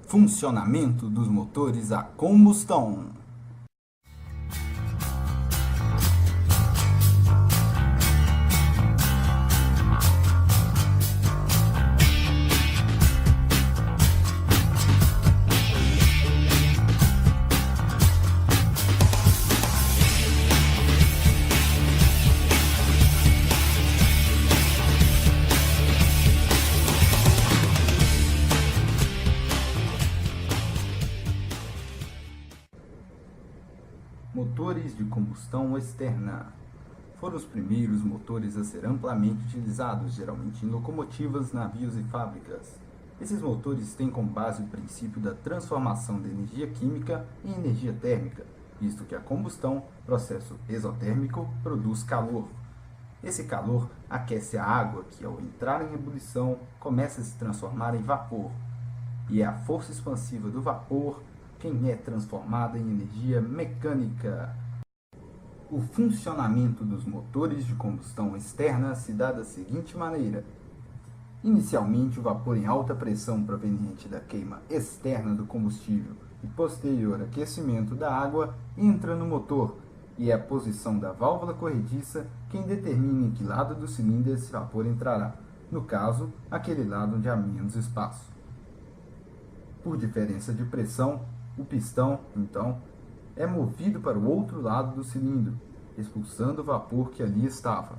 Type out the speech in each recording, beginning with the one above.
Funcionamento dos motores a combustão. Motores de combustão externa foram os primeiros motores a ser amplamente utilizados, geralmente em locomotivas, navios e fábricas. Esses motores têm como base o princípio da transformação da energia química em energia térmica, visto que a combustão, processo exotérmico, produz calor. Esse calor aquece a água, que ao entrar em ebulição começa a se transformar em vapor, e é a força expansiva do vapor quem é transformada em energia mecânica. O funcionamento dos motores de combustão externa se dá da seguinte maneira. Inicialmente, o vapor em alta pressão proveniente da queima externa do combustível e posterior aquecimento da água entra no motor, e é a posição da válvula corrediça quem determina em que lado do cilindro esse vapor entrará, no caso, aquele lado onde há menos espaço. Por diferença de pressão, o pistão, então, é movido para o outro lado do cilindro, expulsando o vapor que ali estava.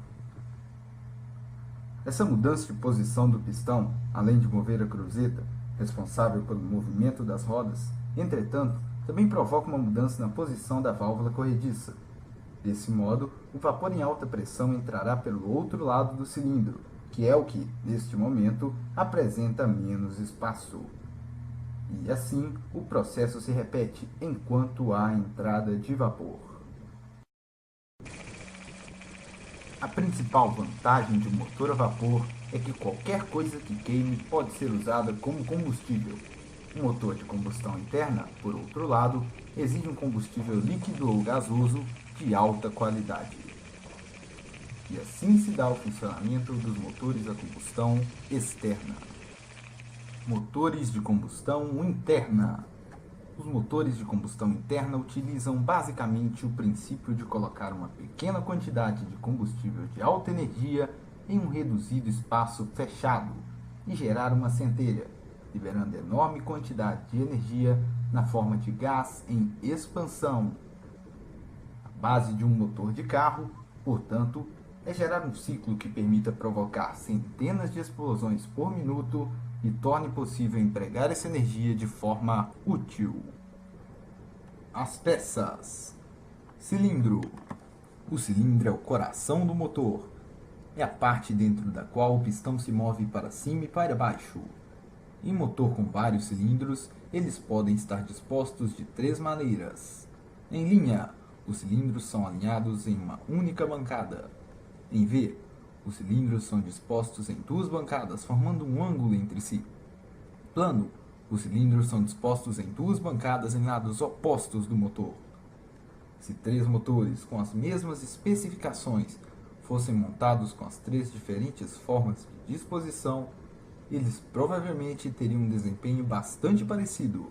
Essa mudança de posição do pistão, além de mover a cruzeta, responsável pelo movimento das rodas, entretanto, também provoca uma mudança na posição da válvula corrediça. Desse modo, o vapor em alta pressão entrará pelo outro lado do cilindro, que é o que, neste momento, apresenta menos espaço. E assim, o processo se repete enquanto há entrada de vapor. A principal vantagem de um motor a vapor é que qualquer coisa que queime pode ser usada como combustível. Um motor de combustão interna, por outro lado, exige um combustível líquido ou gasoso de alta qualidade. E assim se dá o funcionamento dos motores a combustão externa. Motores de combustão interna. Os motores de combustão interna utilizam basicamente o princípio de colocar uma pequena quantidade de combustível de alta energia em um reduzido espaço fechado e gerar uma centelha, liberando enorme quantidade de energia na forma de gás em expansão. A base de um motor de carro, portanto, é gerar um ciclo que permita provocar centenas de explosões por minuto e torne possível empregar essa energia de forma útil. As peças. Cilindro. O cilindro é o coração do motor. É a parte dentro da qual o pistão se move para cima e para baixo. Em motor com vários cilindros, eles podem estar dispostos de três maneiras. Em linha, os cilindros são alinhados em uma única bancada. Em V, os cilindros são dispostos em duas bancadas, formando um ângulo entre si. Plano, os cilindros são dispostos em duas bancadas em lados opostos do motor. Se três motores com as mesmas especificações fossem montados com as três diferentes formas de disposição, eles provavelmente teriam um desempenho bastante parecido.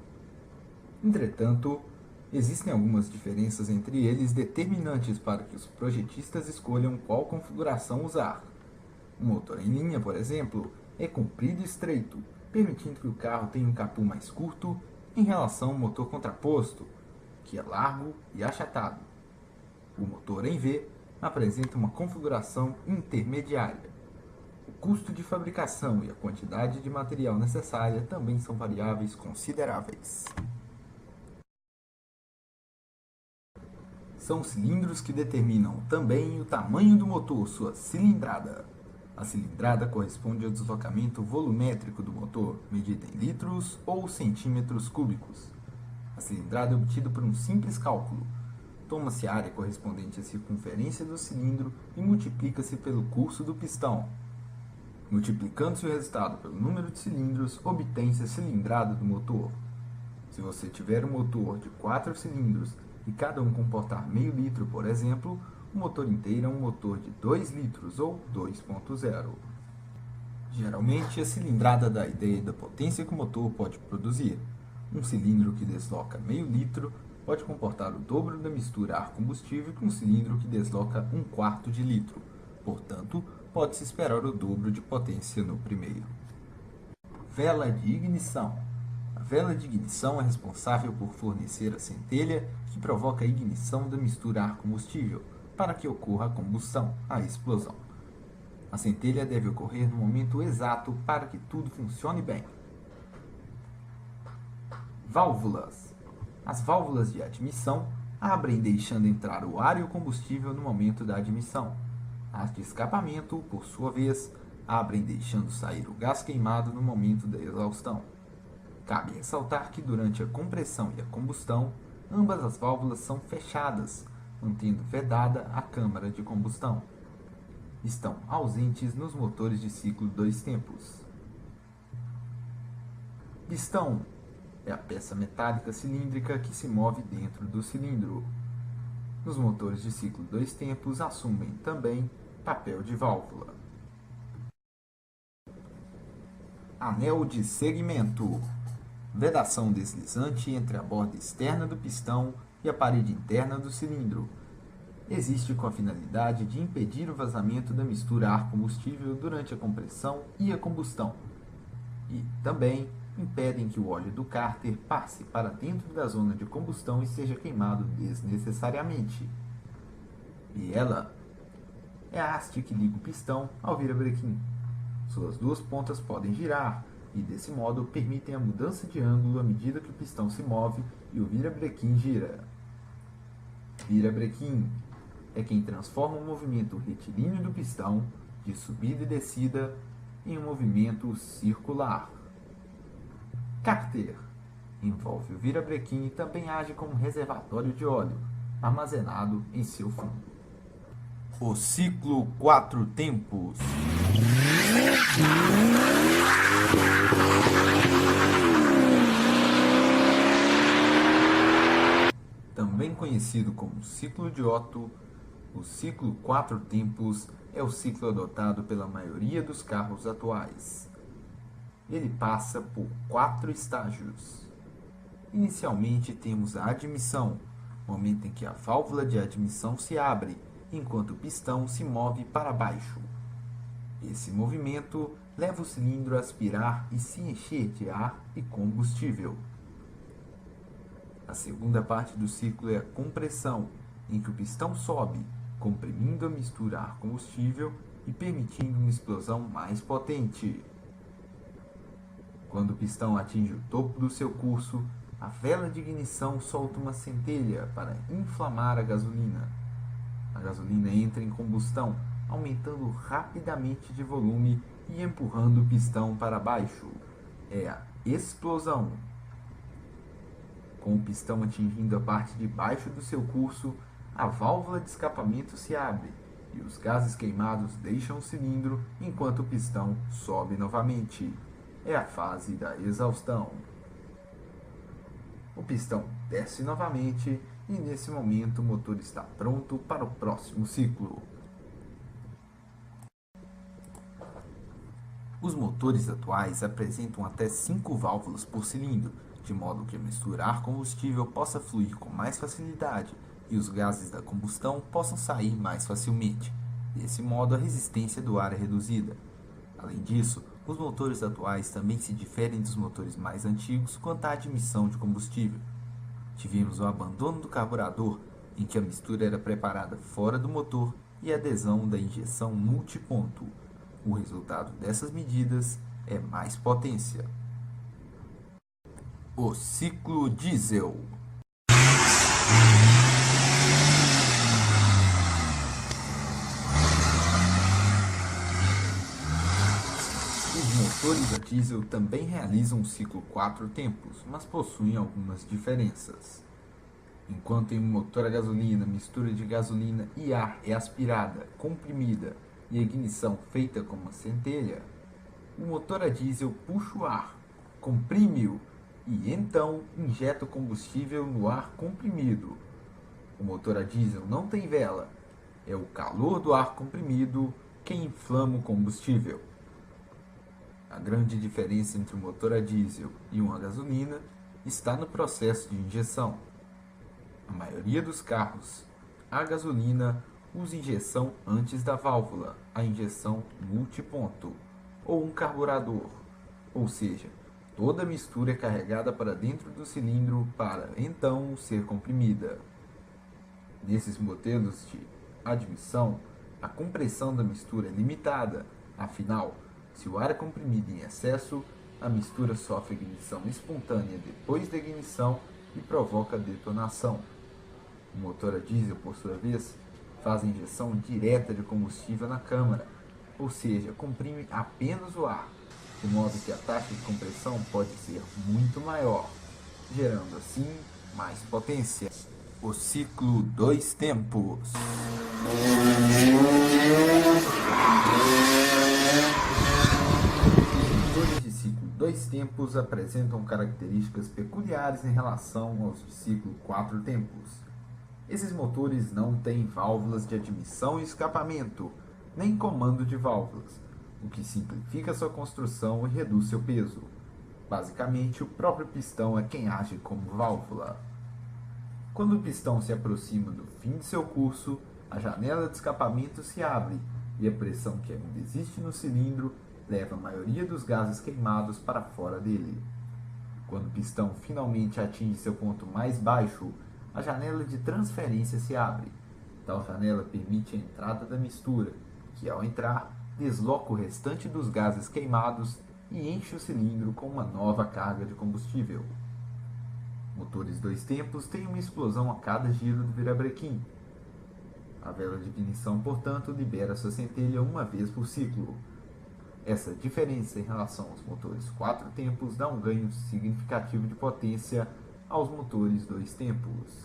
Entretanto, existem algumas diferenças entre eles determinantes para que os projetistas escolham qual configuração usar. O motor em linha, por exemplo, é comprido e estreito, permitindo que o carro tenha um capô mais curto em relação ao motor contraposto, que é largo e achatado. O motor em V apresenta uma configuração intermediária. O custo de fabricação e a quantidade de material necessária também são variáveis consideráveis. São cilindros que determinam também o tamanho do motor, sua cilindrada. A cilindrada corresponde ao deslocamento volumétrico do motor, medido em litros ou centímetros cúbicos. A cilindrada é obtida por um simples cálculo. Toma-se a área correspondente à circunferência do cilindro e multiplica-se pelo curso do pistão. Multiplicando-se o resultado pelo número de cilindros, obtém-se a cilindrada do motor. Se você tiver um motor de 4 cilindros e cada um comportar meio litro, por exemplo, o motor inteiro é um motor de 2 litros ou 2.0. Geralmente, a cilindrada dá a ideia da potência que o motor pode produzir. Um cilindro que desloca meio litro pode comportar o dobro da mistura ar-combustível que um cilindro que desloca 1/4 de litro. Portanto, pode-se esperar o dobro de potência no primeiro. Vela de ignição. A vela de ignição é responsável por fornecer a centelha que provoca a ignição da mistura ar-combustível, para que ocorra a combustão, a explosão. A centelha deve ocorrer no momento exato para que tudo funcione bem. Válvulas. As válvulas de admissão abrem deixando entrar o ar e o combustível no momento da admissão. As de escapamento, por sua vez, abrem deixando sair o gás queimado no momento da exaustão. Cabe ressaltar que durante a compressão e a combustão, ambas as válvulas são fechadas, mantendo vedada a câmara de combustão. Estão ausentes nos motores de ciclo 2 tempos. Pistão é a peça metálica cilíndrica que se move dentro do cilindro. Nos motores de ciclo 2 tempos assumem também papel de válvula. Anel de segmento. Vedação deslizante entre a borda externa do pistão e a parede interna do cilindro. Existe com a finalidade de impedir o vazamento da mistura ar-combustível durante a compressão e a combustão. E também impedem que o óleo do cárter passe para dentro da zona de combustão e seja queimado desnecessariamente. E ela é a haste que liga o pistão ao virabrequim. Suas duas pontas podem girar e, desse modo, permitem a mudança de ângulo à medida que o pistão se move e o virabrequim gira. Virabrequim é quem transforma o movimento retilíneo do pistão, de subida e descida, em um movimento circular. Cárter envolve o virabrequim e também age como reservatório de óleo, armazenado em seu fundo. O ciclo 4 tempos. Também conhecido como ciclo de Otto, o ciclo 4 tempos é o ciclo adotado pela maioria dos carros atuais. Ele passa por 4 estágios. Inicialmente temos a admissão, momento em que a válvula de admissão se abre, enquanto o pistão se move para baixo. Esse movimento leva o cilindro a aspirar e se encher de ar e combustível. A segunda parte do ciclo é a compressão, em que o pistão sobe, comprimindo a mistura ar-combustível e permitindo uma explosão mais potente. Quando o pistão atinge o topo do seu curso, a vela de ignição solta uma centelha para inflamar a gasolina. A gasolina entra em combustão, aumentando rapidamente de volume e empurrando o pistão para baixo. É a explosão. Com o pistão atingindo a parte de baixo do seu curso, a válvula de escapamento se abre e os gases queimados deixam o cilindro enquanto o pistão sobe novamente. É a fase da exaustão. O pistão desce novamente e nesse momento o motor está pronto para o próximo ciclo. Os motores atuais apresentam até 5 válvulas por cilindro, de modo que a mistura ar-combustível possa fluir com mais facilidade e os gases da combustão possam sair mais facilmente. Desse modo, a resistência do ar é reduzida. Além disso, os motores atuais também se diferem dos motores mais antigos quanto à admissão de combustível. Tivemos o abandono do carburador, em que a mistura era preparada fora do motor, e a adesão da injeção multiponto. O resultado dessas medidas é mais potência. O ciclo diesel. Os motores a diesel também realizam o ciclo 4 tempos, mas possuem algumas diferenças. Enquanto em um motor a gasolina, a mistura de gasolina e ar é aspirada, comprimida e a ignição feita com uma centelha, o motor a diesel puxa o ar, comprime-o e então injeta o combustível no ar comprimido. O motor a diesel não tem vela, é o calor do ar comprimido que inflama o combustível. A grande diferença entre um motor a diesel e uma gasolina está no processo de injeção. A maioria dos carros a gasolina usa injeção antes da válvula, a injeção multiponto, ou um carburador, ou seja, toda a mistura é carregada para dentro do cilindro para então ser comprimida. Nesses modelos de admissão, a compressão da mistura é limitada, afinal, se o ar é comprimido em excesso, a mistura sofre ignição espontânea depois da ignição e provoca detonação. O motor a diesel, por sua vez, faz a injeção direta de combustível na câmara, ou seja, comprime apenas o ar, de modo que a taxa de compressão pode ser muito maior, gerando assim mais potência. O ciclo dois tempos. Os motores de ciclo dois tempos apresentam características peculiares em relação aos de ciclo quatro tempos. Esses motores não têm válvulas de admissão e escapamento, nem comando de válvulas, o que simplifica sua construção e reduz seu peso. Basicamente, o próprio pistão é quem age como válvula. Quando o pistão se aproxima do fim de seu curso, a janela de escapamento se abre e a pressão que ainda existe no cilindro leva a maioria dos gases queimados para fora dele. Quando o pistão finalmente atinge seu ponto mais baixo, a janela de transferência se abre. Tal janela permite a entrada da mistura, que ao entrar, desloca o restante dos gases queimados e enche o cilindro com uma nova carga de combustível. Motores dois tempos têm uma explosão a cada giro do virabrequim. A vela de ignição, portanto, libera sua centelha uma vez por ciclo. Essa diferença em relação aos motores quatro tempos dá um ganho significativo de potência aos motores dois tempos.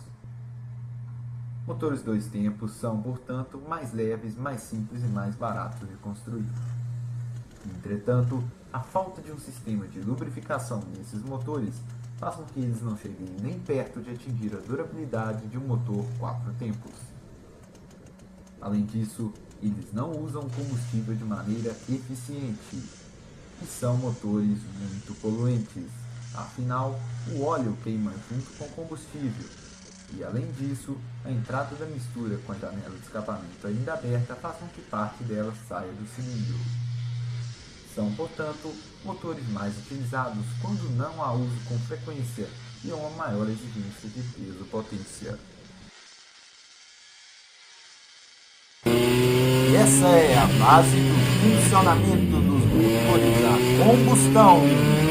Motores dois tempos são, portanto, mais leves, mais simples e mais baratos de construir. Entretanto, a falta de um sistema de lubrificação nesses motores faz com que eles não cheguem nem perto de atingir a durabilidade de um motor quatro tempos. Além disso, eles não usam combustível de maneira eficiente e são motores muito poluentes. Afinal, o óleo queima junto com o combustível e, além disso, a entrada da mistura com a janela de escapamento ainda aberta faz com que parte dela saia do cilindro. São, portanto, motores mais utilizados quando não há uso com frequência e há uma maior exigência de peso-potência. E essa é a base do funcionamento dos motores a combustão.